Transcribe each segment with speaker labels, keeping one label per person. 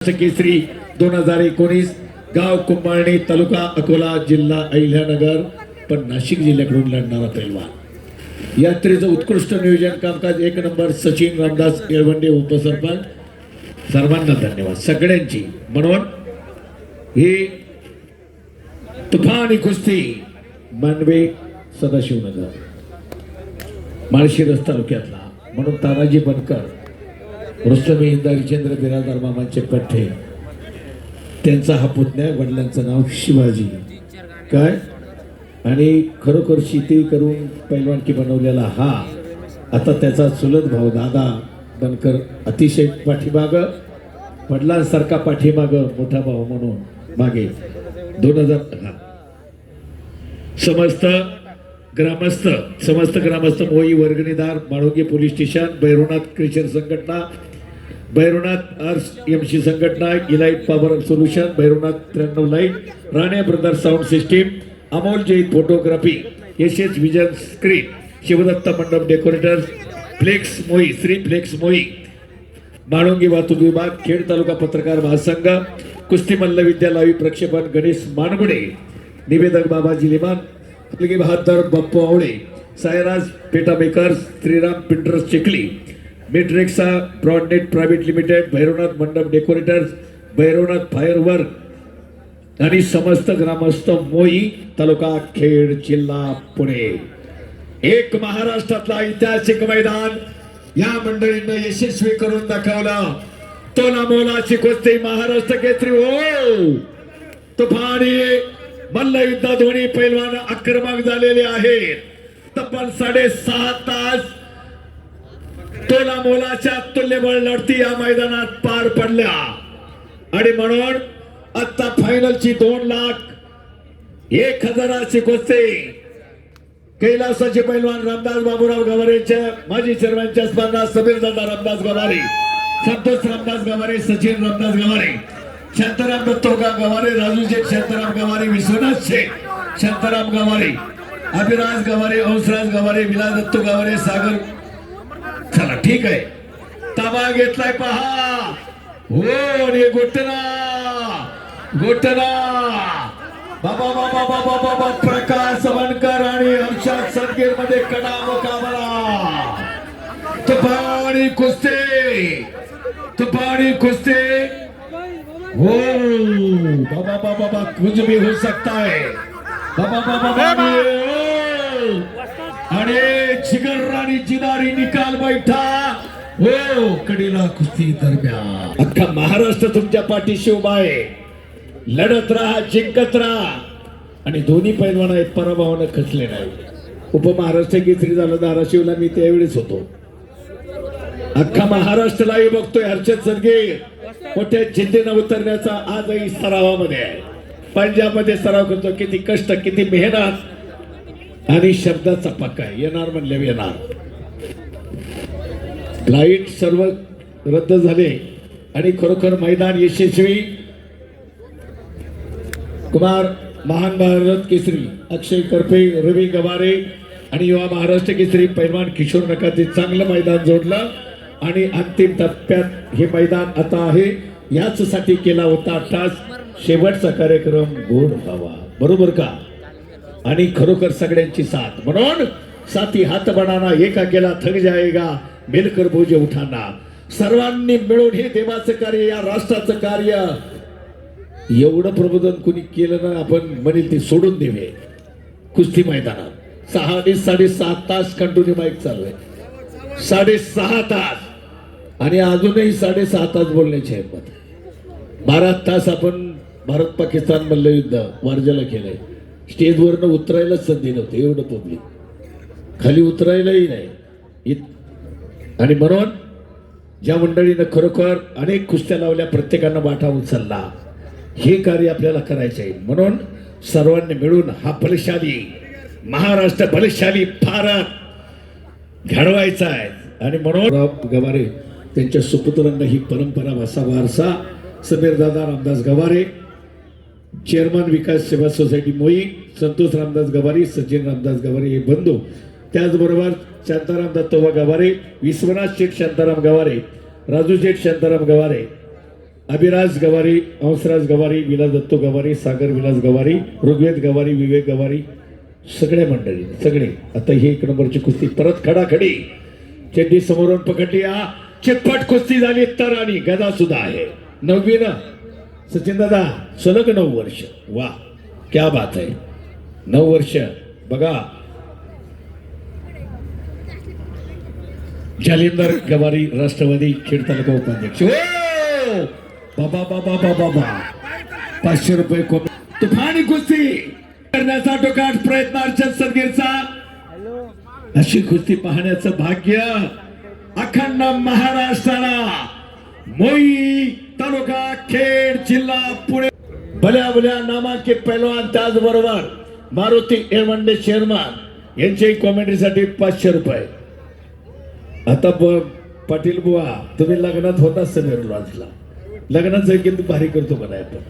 Speaker 1: केसरी 2019 गाव कुंभारणी तालुका अकोला जिल्हा अहिल्यानगर पण नाशिक जिल्ह्याकडून लढणारा पैलवान यात्रेचं उत्कृष्ट नियोजन कामकाज एक नंबर सचिन रामदास येळवंडे उपसरपंच सर्वांना धन्यवाद सगळ्यांची म्हणून ही तुफानी कुस्ती मानवे सदाशिवनगर माळशिरस तालुक्यातला म्हणून तानाजी बनकर रुस्तमी इंदारीचंद्र बिरादर मामांचे पठ्ठे त्यांचा हा पुतण्या वडिलांचं नाव शिवाजी काय आणि खरोखर शेती करून पैलवानकी बनवलेला हा आता त्याचा चुलत भाऊ दादा बनकर अतिशय पाठीमाग वडिलांसारखा पाठीमाग मोठा भाऊ म्हणून मागे 2000 समस्त ग्रामस्थ मोई वर्गणीदार Malunge police station Bhairavnath Christian संघटना भैरवनाथ आरएमसी संघटना elite power solution Bhairavnath 93 light Rane brother sound system Amol Jain photography SH vision screen Shivdatt मंडप डेकोरेटर्स फ्लेक्स मोई श्री फ्लेक्स मोई माळुंगे वाहतूक विभाग खेड तालुका पत्रकार महासंघ कुस्ती मल्ल विद्या लाईव्ह प्रक्षेपण गणेश मानगुडे निवेदक बाबाजी लिमान मुलगी बहादर बाप्पू आवळे सायराज पेटा मेकर्स श्रीराम पिंटर्स चिखली मेट्रिक्सा Broadnet private limited Bhairavnath Mandap decorators Bhairavnath firework आणि समस्त ग्रामस्थ मोई तालुका खेड जिल्हा पुणे एक महाराष्ट्रातला ऐतिहासिक मैदान या मंडळींना यशस्वी करून दाखवलं तोला मोलाची कुस्ती महाराष्ट्र केसरी हो तुफानी मल्ल युद्ध दोन्ही पैलवान आक्रमक झालेले आहेत तब्बल 6.5 तास तोला मोलाच्या तुल्यबळ लढती या मैदानात पार पडल्या आणि म्हणून आता फायनलची 2,01,000ची कुस्ती कैलासाचे पैलवान रामदास बाबूराव गवारेच्या माजी चेअरमॅनच्या स्पर्धा समीर दादा रामदास गवारे संतोष रामदास गवारे सचिन रामदास गवारे शांताराम दत्तोगा गवारे राजू शेठ शांताराम गवारे विश्वनाथ शेठ शांताराम गवारे अभिराज गवारे हंसराज गवारे विलास दत्तो गवारे सागर चला ठीक आहे ताबा घेतलाय पहा हो आणि घोटना बाबा बाबा बाबा बाबा प्रकाश वनकर आणि हर्षद सदगीर मध्ये कडा मुकाबला तुफानी कुस्ती हो बाबा बाबा बाबा कुछ भी हो सकता है बाबा बाबा बाबा आणि जिगर राणी जिदारी निकाल बैठा हो कडीला कुस्ती दरम्यान अख्खा महाराष्ट्र तुमच्या पाठीशी उभा आहे लढत राहा जिंकत राहा आणि दोन्ही पैलवान आहेत पराभवानं खचले नाही उपमहाराष्ट्र केसरी झालं धाराशिवला मी त्यावेळेस होतो अख्खा महाराष्ट्रालाही बघतोय हर्षद सदगीर मोठ्या जिद्दीनं उतरण्याचा आजही सरावामध्ये आहे पंजाबमध्ये सराव करतो किती कष्ट किती मेहनत आणि शब्दाचा पक्का येणार म्हणले येणार लाईट सर्व रद्द झाले आणि खरोखर मैदान यशस्वी कुमार महान भारत केसरी अक्षय करपे रवी गवारे आणि युवा महाराष्ट्र केसरी पैलवान किशोर नकाते चांगलं मैदान जोडलं आणि अंतिम टप्प्यात हे मैदान आता आहे याच साठी केला होता तास शेवटचा कार्यक्रम गोड व्हावा बरोबर का आणि खरोखर सगळ्यांची साथ म्हणून साथी हात बनाना एका केला थक जाएगा मिलकर बोझे उठाना सर्वांनी मिळून हे देवाचं कार्य या राष्ट्राचं कार्य एवढं प्रबोधन कुणी केलं ना आपण म्हणेल ते सोडून देवे कुस्ती मैदानात 6.5 तास कंटिन्यू माईक चालू आहे 6.5 तास आणि अजूनही 6.5 तास बोलण्याची हिंमत 12 तास आपण भारत पाकिस्तान मल्ल युद्ध वारजाला केलंय स्टेजवरनं उतरायलाच संधी नव्हती एवढं पब्लिक खाली उतरायलाही नाही आणि म्हणून ज्या मंडळीनं खरोखर अनेक कुस्त्या लावल्या प्रत्येकानं वाटा उचलला हे कार्य आपल्याला करायचं आहे म्हणून सर्वांनी मिळून हा बलशाली महाराष्ट्र बलशाली भारत घडवायचा आहे आणि म्हणून गवारे त्यांच्या सुपुत्रांना ही परंपरा वारसा समीर दादा रामदास गवारे चेअरमन विकास सेवा सोसायटी मोई संतोष रामदास गवारे सचिन रामदास गवारे हे बंधू त्याचबरोबर शांताराम दत्तोबा गवारे विश्वनाथ शेठ शांताराम गवारे राजू शेठ शांताराम गवारे अभिराज गवारी, हंसराज गवारी, विलास दत्तो गवारी, सागर विलास गवारी, ऋग्वेद गवारी, विवेक गवारी, सगळे मंडळी सगळे. आता ही 1 नंबरची कुस्ती परत खडाखडी. चेंडी समोरून पकडली, चितपट कुस्ती झाली तर आणि गदा सुद्धा आहे. 9वी ना सचिन दादा, सलग 9 वर्ष. वा क्या बात आहे. 9 वर्ष बघा. जालिंदर गवारी, राष्ट्रवादी खेड तालुका उपाध्यक्ष. बाबा बाबा बाबा बाबा 500 रुपये तुफानी कुस्ती करण्याचा टोकाट प्रयत्न अर्चन सदगीरचा. अशी कुस्ती पाहण्याचं भाग्य अखंड महाराष्ट्राला. मोई तालुका खेड जिल्हा पुणे. भल्या भल्या नामांकित पैलवान, त्याचबरोबर मारुती एरवंडे चेअरमन यांच्याही कॉमेंट्रीसाठी 500 रुपये. आता पाटील बुवा, तुम्ही लग्नात होता समीर लॉन्सला. लग्नाचं किती भारी करतो म्हणाय पण.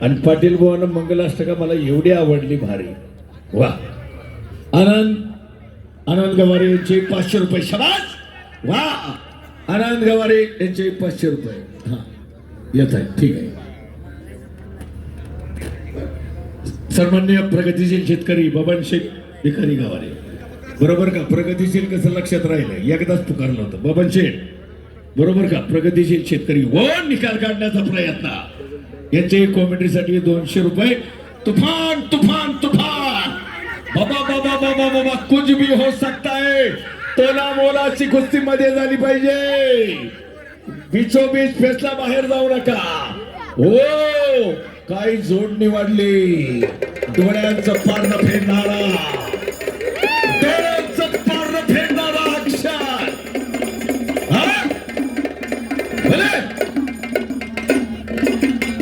Speaker 1: आणि पाटील बुवानं मंगलाष्टका मला एवढी आवडली भारी. वा. आनंद गवारे यांचे 500 रुपये. शबास. वा. आनंद गवारे यांचे 500 रुपये. हा येत आहे, ठीक आहे. सन्माननीय प्रगतीशील शेतकरी बबन शेख भिकारी गवारे, बरोबर का? प्रगतीशील कसं लक्षात राहिलं, एकदाच पुकारलं होतं बबन शेठ, बरोबर का? प्रगतीशील शेतकरी व निकाल काढण्याचा प्रयत्न. यांचे कॉमेंट्रीसाठी 200 रुपये. तुफान तुफान तुफान. बाबा बाबा बाबा बाबा, कुछ भी हो सकता है. तोला मोलाची कुस्ती मध्ये झाली पाहिजे. बीचोबीच फेसला बाहेर जाऊ नका. हो काही जोड निवडली. डोळ्यांचं पारणं फेडणारा, डोळ्यांचं पारणं फेडणारा अक्षर. हा भले.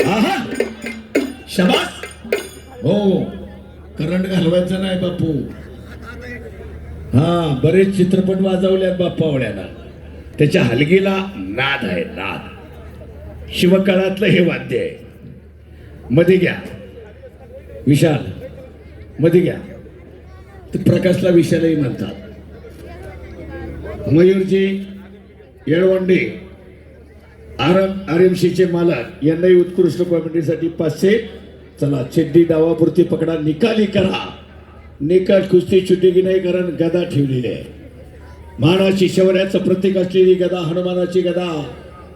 Speaker 1: आहा शबास. हो करंट घालवायचं नाही बापू. हा बरेच चित्रपट वाजवल्यात बाप्पावड्याला. त्याच्या हलगीला नाद आहे, नाद. शिवकाळातलं हे वाद्य आहे. मध्ये घ्या विशाल, मध्ये घ्या. प्रकाशला विशालही म्हणतात. मयूरजी येळवंडे आरएमसीचे मालक यांनाही उत्कृष्ट कॉमेंट्रीसाठी 500. चला चेड्डी डावापुरती पकडा, निकाली करा. निकाल कुस्ती छुटी की नाही, कारण गदा ठेवलेली आहे. मानाची शौर्याचं प्रतीक असलेली गदा, हनुमानाची गदा,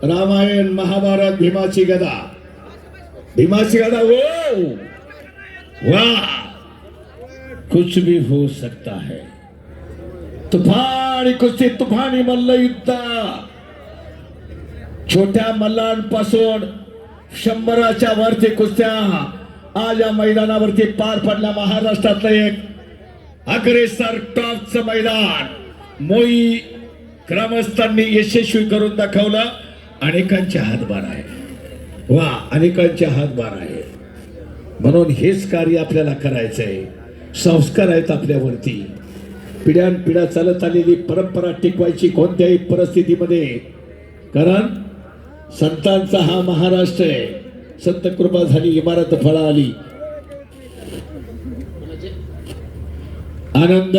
Speaker 1: रामायण महाभारत भीमाची गदा, भीमाची गदा. ओ वाह, कुछ भी हो सकता है. तुफानी कुस्ती, तुफानी मल्लयुद्ध. छोट्या मल्लांपासून 100च्या वरती कुस्त्या आज या मैदानावरती पार पडल्या. महाराष्ट्रातलं एक अग्रेसर टॉपचं मैदान मोई ग्रामस्थांनी यशस्वी करून दाखवलं. अनेकांचे हातभार आहे. वा, अनेकांचे हातभार आहे. म्हणून हेच कार्य आपल्याला करायचंय. संस्कार आहेत आपल्यावरती. पिढ्यानपिढ्या चालत आलेली परंपरा टिकवायची कोणत्याही परिस्थितीमध्ये. कारण संतांचा हा महाराष्ट्र आहे. संत कृपा झाली, इमारत फळा आली. आनंद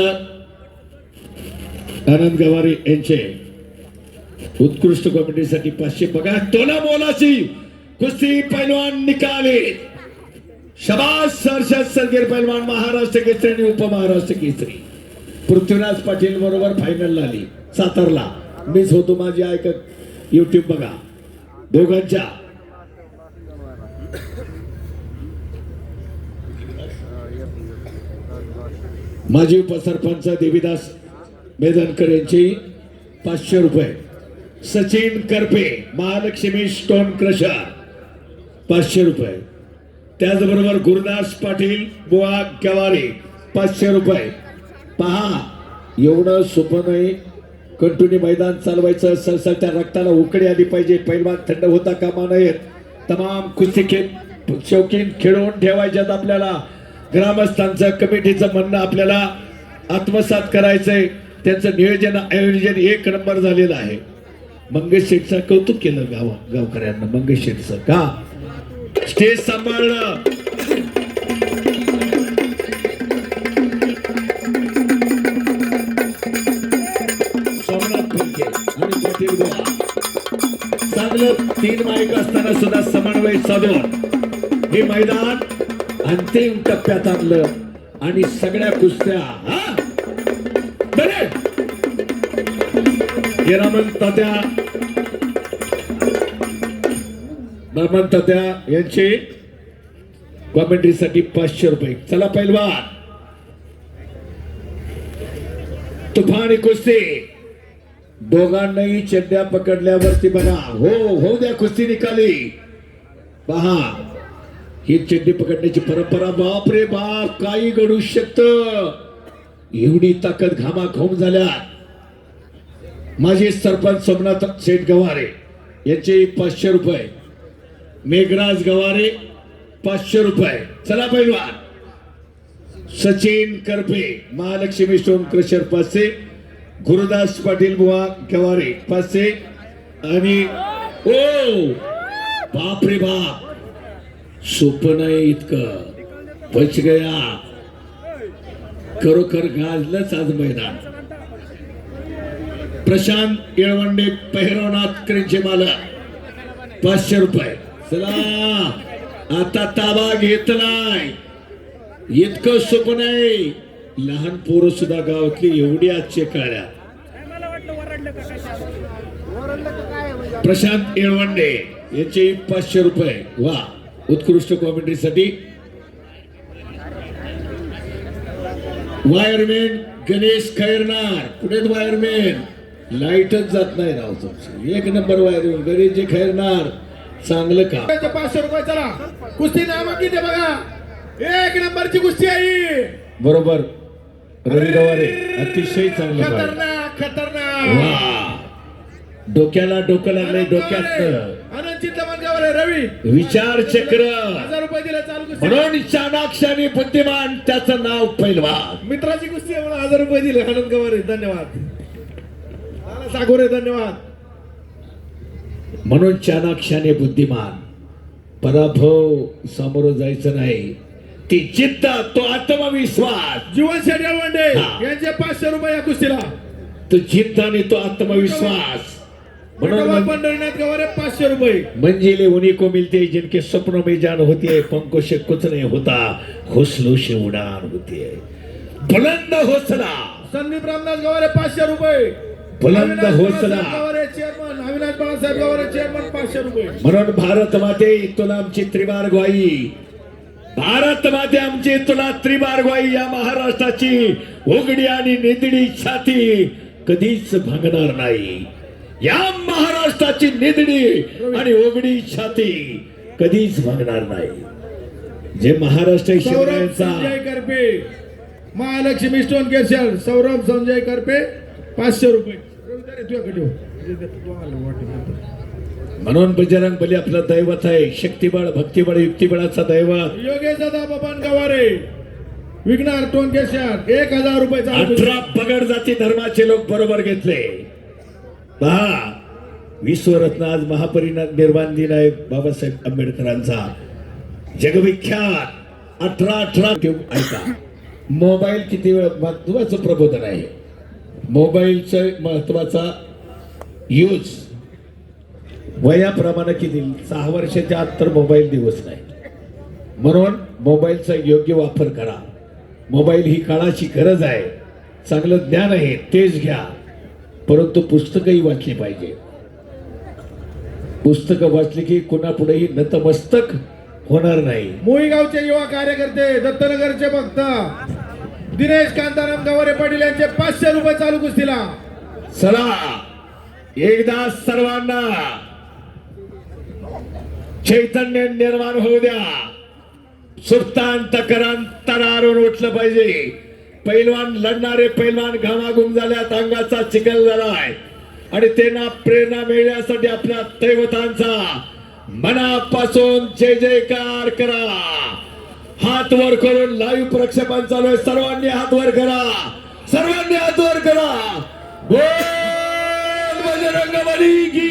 Speaker 1: गवारी यांचे उत्कृष्ट कॉमेंट्रीसाठी 500. बघा तोला मोलाची कुस्ती पैलवान निकाले. शबास. हर्षद सदगीर पैलवान महाराष्ट्र केसरी आणि उपमहाराष्ट्र केसरी. पृथ्वीराज पाटील बरोबर फायनल आली सातारला. मीच होतो. माझी ऐकत युट्यूब बघा दोघांच्या. माजी उपसरपंच देवीदास मेदनकर यांची 500 रुपये. सचिन करपे महालक्ष्मी स्टोन क्रशर 500 रुपये. त्याचबरोबर गुरुदास पाटील बुवा गवारी 500 रुपये. पहा एवढं सोपं नाही. कंटिन्यू मैदान चालवायचं. सळसळत्या रक्ताला उकडी आली पाहिजे. पैलवान थंड होता कामा नयेत. तमाम कुस्ती शौकीन खेळवून ठेवायच्यात आपल्याला. ग्रामस्थांचं कमिटीचं म्हणणं आपल्याला आत्मसात करायचंय. त्यांचं नियोजन आयोजन 1 नंबर झालेलं आहे. मंगेश शेठचं कौतुक केलं गावकऱ्यांना. मंगेश शेठचं का स्टेज सांभाळलं. सोमनाथ फुलके आणि पाटील बुवा चांगलं मित्रांनो 3 माईक असताना सुद्धा समन्वय साधून हे मैदान अंतिम टप्प्यात आणलं आणि सगळ्या कुस्त्या बरे रामन तात्या यांचे कॉमेंट्रीसाठी 500 रुपये. चला पहिलवान तुफान कुस्ती. दोघांनाही चड्ड्या पकडल्यावरती बघा हो द्या कुस्ती निकाली. पहा ही चड्डी पकडण्याची परंपरा. बाप रे बाप काही घडू शकत. एवढी ताकद घामाघूम झाल्या. माजी सरपंच सोमनाथ शेठ गवारे यांचे 500 रुपये. मेघराज गवारे 500 रुपये. चला पहिलवान सचिन करपे महालक्ष्मी स्टोन क्रशर 500. गुरुदास पाटील बुवा गवारे 500. आणि ओ बाप रे बाप सोपं नाही इतकं. बच गया. खरोखर गाजलंच आज मैदान. प्रशांत येळवंडे पहिरवनाथ करेंचे मालक 500 रुपये. चला आता ताबा घेतलाय. इतकं सोपं नाही. लहान पोरं सुद्धा गावातली एवढी आजचे काळ्या. प्रशांत येळवंडे याचे 500 रुपये. वा उत्कृष्ट कॉमेंट्रीसाठी. वायरमॅन गणेश खैरनार. कुठे वायरमॅन लाईटच जात नाही राव तुमची. 1 नंबर वायरमॅन गणेशजी खैरनार. चांगलं का
Speaker 2: 500 रुपये. चला कुस्ती नाव किती बघा. 1 नंबरची कुस्ती आहे.
Speaker 1: बरोबर रवी गवारे अतिशय चांगलं.
Speaker 2: खतरनाक खतरनाक.
Speaker 1: डोक्याला डोकं लागलंय. डोक्यात
Speaker 2: आनंद चिंतामण गवारे रवी
Speaker 1: विचार चक्र
Speaker 2: 1000 रुपये दिले. चालू कुस्ती
Speaker 1: म्हणून चाणाक्षाने बुद्धिमान त्याचं नाव पहिलवान.
Speaker 2: मित्राची कुस्ती आहे म्हणून 1000 रुपये दिले. आनंद गवारे धन्यवाद. सागोरे धन्यवाद.
Speaker 1: म्हणून चाणाक्षाने बुद्धिमान. पराभव समोर जायचं नाही. ती जिद्द तो आत्मविश्वास.
Speaker 2: जीवन शेडवंडे यांचे 500 रुपये या कुस्तीला.
Speaker 1: तो जिद्द आणि तो आत्मविश्वास. म्हणून
Speaker 2: पंढरीनाथ गवारे 500 रुपये.
Speaker 1: मंजिले उन्हीं को मिलते हैं जिनके सपनों में जान होती है. पंखों से कुछ नहीं होता हौसलों से उड़ान होती है. बुलंद हौसला.
Speaker 2: संदीप रामदास गवारे 500 रुपये.
Speaker 1: बुलंद हौसला.
Speaker 2: चेअरमन अविनाश बाळासाहेब गवारे चेअरमन 500 रुपये.
Speaker 1: म्हणून भारत माते तुला आमची त्रिवार ग्वाही. भारत माते आमची तुला त्रिवार ग्वाही. या महाराष्ट्राची उघडी आणि निधडी छाती कधीच भांगणार नाही. या महाराष्ट्राची निधडी आणि उघडी छाती कधीच भांगणार नाही. जे महाराष्ट्र
Speaker 2: सौरभ संजय करपे महालक्ष्मी स्टोन केशर. सौरभ संजय करपे 500 रुपये.
Speaker 1: म्हणून बजरंग बली आपलं दैवत आहे. शक्तिबळ भक्तिबळ युक्तिबळाचा दैवत.
Speaker 2: योगेश दादा बबन गवारे विघ्नार टोन केशर 1000 रुपये.
Speaker 1: 18 पगड जाती धर्माचे लोक बरोबर घेतले. पहा विश्वरत्न आज महापरिनिर्वाण दिन आहे बाबासाहेब आंबेडकरांचा. जगविख्यात 18 ऐका. मोबाईल किती वेळ महत्वाचं प्रबोधन आहे. मोबाईलचा महत्वाचा यूज वयाप्रमाणे किती 6 वर्षाच्या आत तर मोबाईल दिवस नाही. म्हणून मोबाईलचा योग्य वापर करा. मोबाईल ही काळाची गरज आहे. चांगलं ज्ञान आहे तेच घ्या. परंतु पुस्तकही वाचली पाहिजे. पुस्तकं वाचली की कुणापुढेही नतमस्तक होणार नाही.
Speaker 2: मोईगावचे युवा कार्यकर्ते दत्तनगरचे भक्त दिनेश कांताराम गवारे पाटील यांचे 500 रुपये चालू कुस्तीला.
Speaker 1: चला एकदा सर्वांना चैतन्य निर्माण होऊ द्या. सुप्तांतकरांतरारून उठलं पाहिजे. पैलवान लढणारे पैलवान घामाघूम झाल्यात. अंगाचा चिखल झालाय आणि त्यांना प्रेरणा मिळण्यासाठी आपल्या दैवतांचा मनापासून जय जयकार करा. हात वर करून लाईव्ह प्रक्षेपण चालू आहे. सर्वांनी हात वर करा. सर्वांनी हात वर करा. बोल बजरंगबली की.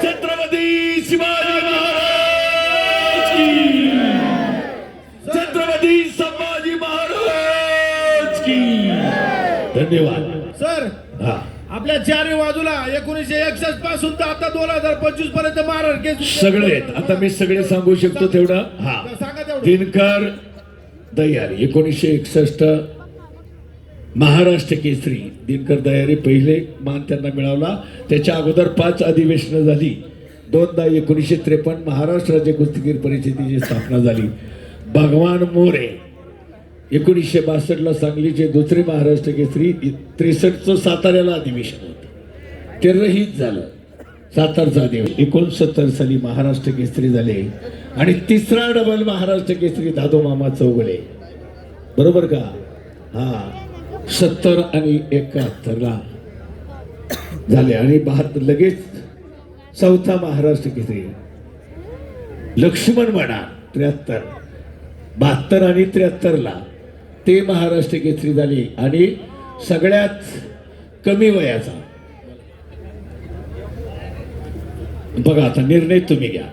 Speaker 1: छत्रपती शिवाजी महाराज की. छत्रपती संभाजी महाराज की. धन्यवाद.
Speaker 2: सर
Speaker 1: हा
Speaker 2: आपल्या चारही बाजूला 1961 पासून तर आता 2025 पर्यंत महाराष्ट्र केसरी
Speaker 1: सगळे आहेत. आता मी सगळे सांगू शकतो तेवढं. हा,
Speaker 2: सांगा तेवढं.
Speaker 1: दिनकर दयारी 1961 महाराष्ट्र केसरी. दिनकर दयारी पहिले मान त्यांना मिळाला. त्याच्या अगोदर 5 अधिवेशनं झाली. 2दा 1953 महाराष्ट्र राज्य कुस्तीगीर परिषदेची स्थापना झाली. भगवान मोरे 1962 सांगलीचे दुसरे महाराष्ट्र केसरी. 63 साताऱ्याला अधिवेशन होते, ते रहित झालं सातारचं अधिवेशन. 69 साली महाराष्ट्र केसरी झाले आणि तिसरा डबल महाराष्ट्र केसरी दादू मामा चौगुले, बरोबर का? हा, 70 आणि 71 झाले आणि लगेच चौथा महाराष्ट्र केसरी लक्ष्मण म्हणा 73, 72 आणि 73 ते महाराष्ट्र केसरी झाले. आणि सगळ्यात कमी वयाचा बघा, आता निर्णय तुम्ही घ्या.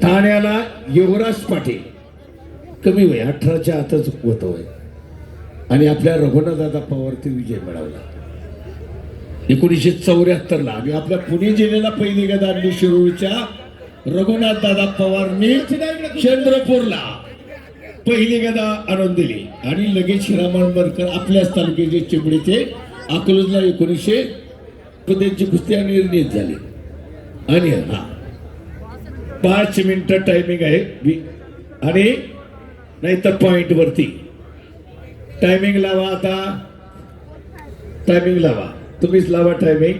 Speaker 1: ठाण्याला युवराज पाटील कमी वय 18च्या आतच होत वय आणि आपल्या रघुनाथदादा पवारती विजय मिळवला 1974 आणि आपल्या पुणे जिल्ह्याला पहिली गदा आणली शिरूरच्या रघुनाथदादा पवारनी. चंद्रपूरला पहिली गदा आणून दिली आणि लगेच हिरामणकर आपल्याच तालुक्याचे चिंबडीचे अकलूजला 1900 त्यांची कुस्ती निर्णित झाली. आणि हा 5 मिनिटं टायमिंग आहे आणि नाही तर पॉइंट वरती टायमिंग लावा. आता टायमिंग लावा, तुम्हीच लावा टायमिंग.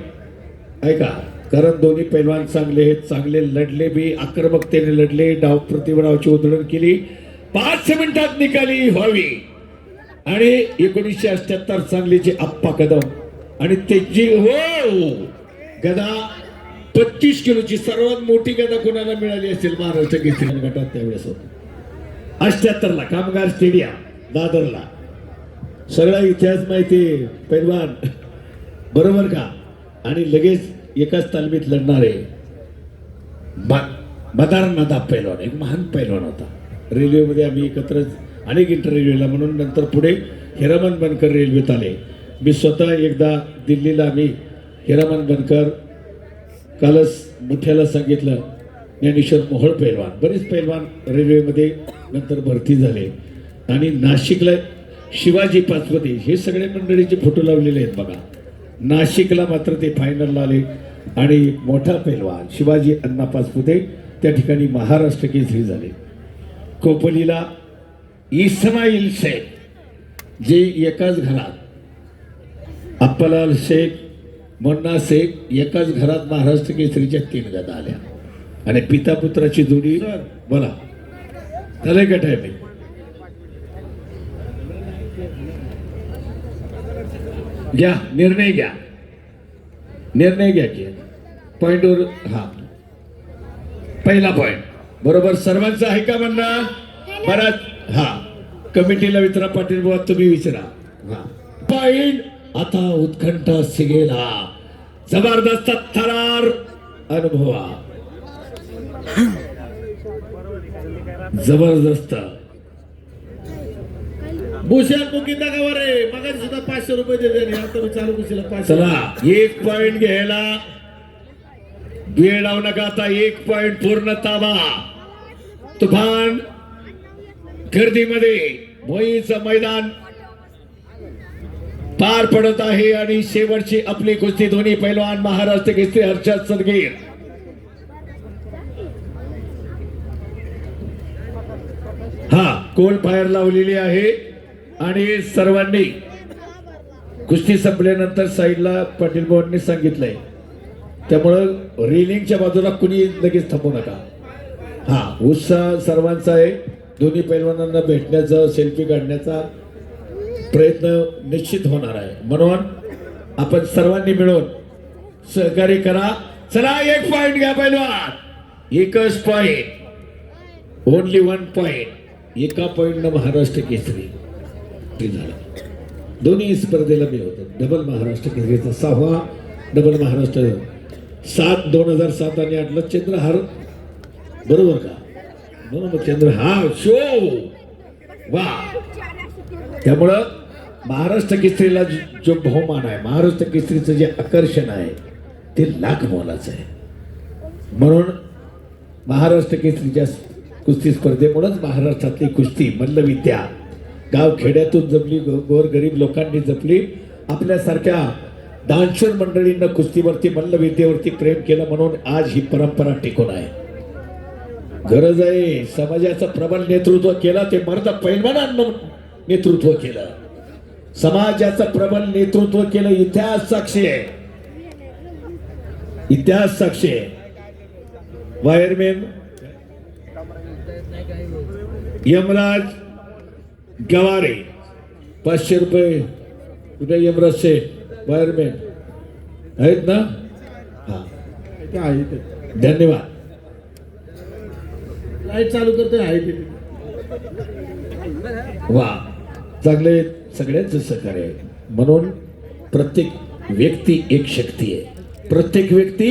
Speaker 1: ऐका, कारण दोन्ही पैलवान चांगले आहेत, चांगले लढले बी, आक्रमकतेने लढले, डाव प्रतिबळाची उधळण केली. 5 मिनिटात निकाली व्हावी. आणि 1978 सांगलीचे आप्पा कदम आणि त्याची हो गदा 25 किलोची सर्वात मोठी गदा कोणाला मिळाली असेल महाराष्ट्र केसरी गटात त्यावेळेस होत 78ला कामगार स्टेडियम दादरला. सगळा इतिहास माहिती पैलवान, बरोबर का? आणि लगेच एकाच तालमीत लढणारे मदारनाथ पैलवान एक महान पैलवान होता. रेल्वेमध्ये आम्ही एकत्र अनेक इंटर रेल्वेला, म्हणून नंतर पुढे हिरामन बनकर रेल्वेत आले. मी स्वतः एकदा दिल्लीला आम्ही हिरामन बनकर, कालच मुठ्याला सांगितलं ज्ञानेश्वर मोहोळ पैलवान, बरेच पैलवान रेल्वेमध्ये नंतर भरती झाले. आणि नाशिकला शिवाजी पाचपते, हे सगळे मंडळीचे फोटो लावलेले आहेत बघा. नाशिकला मात्र ते फायनलला आले आणि मोठा पैलवान शिवाजी अण्णा पाचपुते त्या ठिकाणी महाराष्ट्र केसरी झाले. कोपलीला इस्माईल शेख, जे एकाच घरात अप्पालाल शेख, मुन्ना शेख एकाच घरात महाराष्ट्र केसरीच्या 3 गदा आल्या. आणि पिता पुत्राची जोडी. बोला, झालंय का टायमिंग? घ्या निर्णय, घ्या निर्णय घ्या की पॉइंटवर. हा, पहिला पॉइंट बरोबर सर्वांचं आहे का म्हणणं? बराच. हा, कमिटीला विचारा, पाटील बुवा तुम्ही विचारा. हा, पॉइंट. आता उत्कंठा सिगेला, जबरदस्त थरार अनुभवा, जबरदस्त.
Speaker 2: भूषण बुकिंग दाखवा रे, मगाशी सुद्धा 500 रुपये दिले, आता मी चालू कुशीला 500.
Speaker 1: चला 1 पॉइंट घ्यायला वेळ लावू नका. आता 1 पॉइंट पूर्ण ताबा. तुफान गर्दीमध्ये भोईचं मैदान पार पडत आहे आणि शेवटची आपली कुस्ती दोन्ही पैलवान महाराष्ट्र केसरी हर्षद सदगीर. हा, कोल फायर लावलेली आहे आणि सर्वांनी कुस्ती संपल्यानंतर साईडला पाटील भाऊंनी सांगितलंय, त्यामुळं रेलिंगच्या बाजूला कुणी लगेच थांबू नका. हा, उत्साह सर्वांचा आहे. दोन्ही पैलवानांना भेटण्याचा, सेल्फी काढण्याचा प्रयत्न निश्चित होणार आहे, म्हणून आपण सर्वांनी मिळून सहकार्य करा. चला 1 पॉइंट घ्या पैलवान. एकच पॉइंट, ओनली 1 पॉइंट. एका पॉइंटनं महाराष्ट्र केसरी झाला. दोन्ही स्पर्धेला मी होतो. डबल महाराष्ट्र केसरीचा 6वा डबल महाराष्ट्र 2007 आणि 8ला चंद्रहार, बरोबर का? म्हणून चंद्रहार शो वा. त्यामुळं महाराष्ट्र केसरीला जो बहुमान आहे, महाराष्ट्र केसरीचं जे आकर्षण आहे ते लाख मोलाचं आहे. म्हणून महाराष्ट्र केसरीच्या कुस्ती स्पर्धेमुळेच महाराष्ट्रातली कुस्ती मल्लविद्या गाव खेड्यातून जपली, गोरगरीब लोकांनी जपली. आपल्यासारख्या दानशूर मंडळींना कुस्तीवरती मल्लविद्येवरती प्रेम केलं म्हणून आज ही परंपरा टिकून आहे. गरज आहे समाजाचं प्रबल नेतृत्व केलं ते मर्द पैलवानांना नेतृत्व केलं, समाजाचं प्रबल नेतृत्व केलं. इतिहास साक्षी आहे, इतिहास साक्षी आहे. वायरमॅन यमराज गवारे 500 रुपये. कुठे यमराज शेठ वायरमॅन आहेत ना? हा,
Speaker 2: ते आहे ते.
Speaker 1: धन्यवाद.
Speaker 2: लाईट चालू करते आहे ते.
Speaker 1: वा, चांगले सगळ्यांचं सहकार्य आहे. म्हणून प्रत्येक व्यक्ती एक शक्ती आहे, प्रत्येक व्यक्ती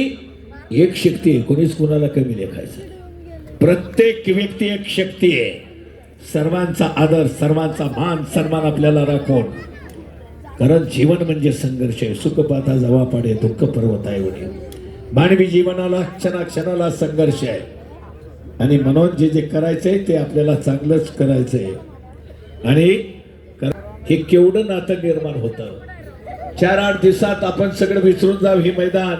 Speaker 1: एक शक्ती आहे. कोणीच कुणाला कमी लेखायचं. प्रत्येक व्यक्ती एक शक्ती आहे. सर्वांचा आदर, सर्वांचा मान सन्मान आपल्याला राखून, कारण जीवन म्हणजे संघर्ष आहे. सुख पाहता जवा पाडे, दुःख पर्वत आहे उडी. मानवी जीवनाला क्षणाक्षणाला संघर्ष आहे आणि म्हणून जे जे करायचंय ते आपल्याला चांगलंच करायचंय. आणि हे केवढं नातं निर्माण होतं. 4-8 दिवसात आपण सगळं विसरून जाऊ हे मैदान,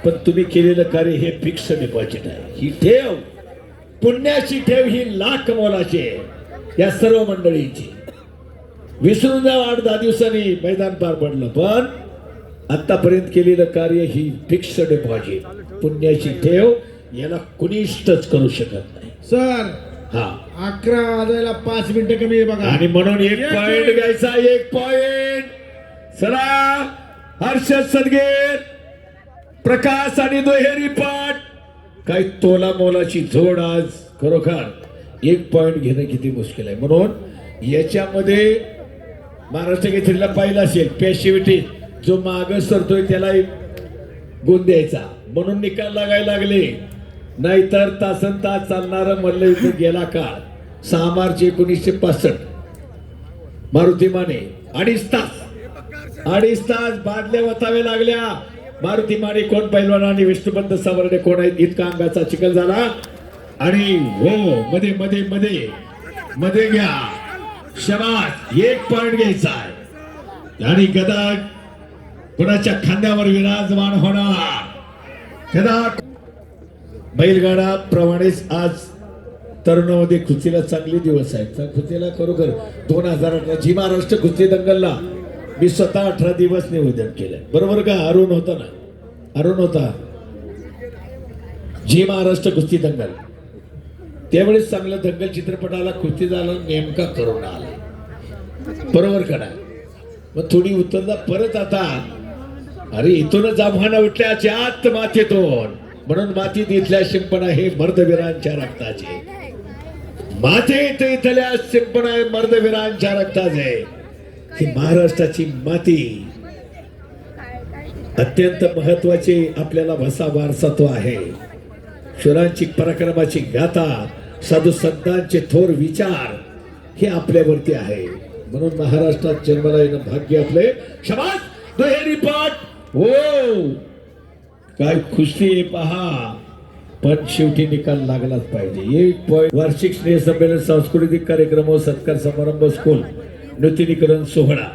Speaker 1: पण तुम्ही केलेलं कार्य हे फिक्स डिपॉझिट आहे. ही ठेव, पुण्याची ठेव ही लाख मोलाची आहे. या सर्व मंडळींची विसरून जाऊ 8-10 दिवसांनी मैदान पार पडलं, पण आतापर्यंत केलेलं कार्य ही फिक्स डिपॉझिट, पुण्याची ठेव. याला कुणीच टच करू शकत नाही.
Speaker 2: सर
Speaker 1: हा,
Speaker 2: 11 वाजायला 5 मिनिटं कमी आहे बघा.
Speaker 1: आणि म्हणून एक पॉइंट घ्यायचा, एक पॉइंट. चला, हर्षद सदगीर, प्रकाश आणि दुहेरी पाठ. काही तोला मोलाची जोड आज. खरोखर एक पॉइंट घेणं किती मुश्किल आहे. म्हणून याच्यामध्ये महाराष्ट्र केसरीला पाहिलं असेल पॅसिव्हिटी, जो माग सरतोय त्याला गुण द्यायचा म्हणून निकाल लागायला लागले. नाहीतर तासन तास चालणारं मल्लयुद्ध गेला काळ. 6 मार्च 1965 मारुती माने 2.5 तास बादल्या वतावे लागल्या. मारुती माने कोण पैलवान आणि विष्णुपंत सावर्डे कोण आहेत इतका अंगाचा चिखल झाला. आणि हो, मध्ये मध्ये मध्ये मध्ये घ्या. शबास, एक पॉइंट घ्यायचा आहे. आणि गदा कुणाच्या खांद्यावर विराजमान होणार. गदा बैलगाडा प्रमाणेच आज तरुणामध्ये कुस्तीला चांगले दिवस आहेत. कुस्तीला खरोखर 2018 जी महाराष्ट्र कुस्ती दंगलला मी स्वतः 18 दिवस निवेदन केलं. बरोबर का? अरुण होता ना, अरुण होता. जी महाराष्ट्र कुस्ती दंगल त्यावेळेस चांगलं दंगल चित्रपटाला कुस्ती झाला नेमका करोना आला. बरोबर का नाही? मग थोडी उतरदा परत आता. अरे इथूनच आव्हानं उठल्याच्या आत मातीतून. म्हणून मातीत इथल्या शिंपणा हे मर्दवीरांच्या रक्ताचे. मातीत इथल्या शिंपणा हे मर्दवीरांच्या रक्ताचे. ही महाराष्ट्राची माती अत्यंत महत्वाची आपल्याला वसा वारसात्व आहे. शूरांची पराक्रमाची गाथा, साधू संतांचे थोर विचार हे आपल्यावरती आहे. म्हणून महाराष्ट्रात जन्माला येणं भाग्य आपले. शबास, दुहेरी पाठ. हो, काय खुशी आहे पहा. पण शेवटी निकाल लागलाच पाहिजे. 1 पॉइंट. वार्षिक स्नेह संमेलन, सांस्कृतिक कार्यक्रम व सत्कार समारंभ स्कूल नूतनीकरण सोहळा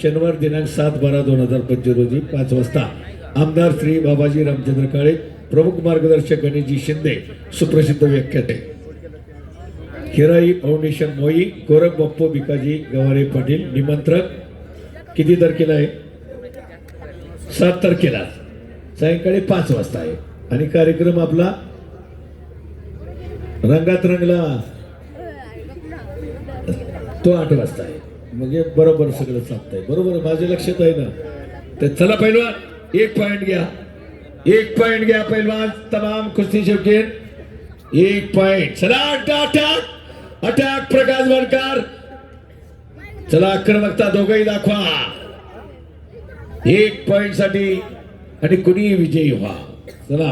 Speaker 1: शनिवार दिनांक 7/12/2025 रोजी 5 वाजता. आमदार श्री बाबाजी रामचंद्र काळे, प्रमुख मार्गदर्शक गणेशजी शिंदे, सुप्रसिद्ध व्याख्याते हिराई फाउंडेशन मोई, गोरख बाप्पू भिकाजी गवारे पाटील. निमंत्रक किती तारखेला आहे? 7 तारखेला सायंकाळी 5 वाजता आहे. आणि कार्यक्रम आपला रंगात रंगला तो 8 वाजता आहे. म्हणजे बरोबर सगळं चालतंय. बरोबर माझ्या लक्षात आहे ना? तर चला पहिलवान, 1 पॉइंट घ्या. 1 पॉइंट घ्या पहिलवान. तमाम कुस्ती शौकीन 1 पॉइंट. चला, अटॅक अटॅक. प्रकाश वडकर, चला आक्रमकता दोघंही दाखवा 1 पॉइंट साठी. आणि कुणी विजयी व्हा. चला,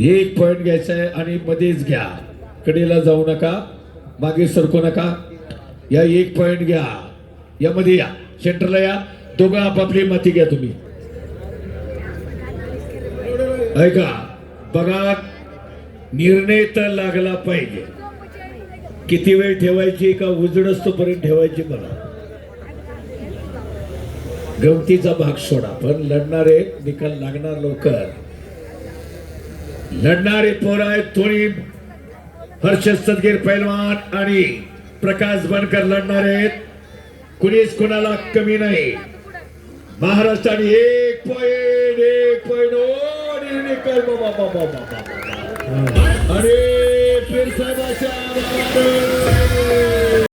Speaker 1: 1 पॉइंट घ्यायचा आहे. आणि मध्येच घ्या, कडेला जाऊ नका, मागे सरकू नका. या 1 पॉइंट घ्या. यामध्ये या, सेंटरला या. दोघं आपापली माती घ्या तुम्ही. ऐका बघा, निर्णय तर लागला पाहिजे. किती वेळ ठेवायची का उजडस्तोपर्यंत ठेवायची बघा. गमतीचा भाग सोडा, पण लढणारे निकाल लागणार लवकर. लढणारे पोर आहेत थोडी. हर्षद सदगीर पैलवान आणि प्रकाश बनकर लढणार आहेत. कुणीच कुणाला कमी नाही. महाराष्ट्राने 1 पॉइंट आणि पीर साहेबाच्या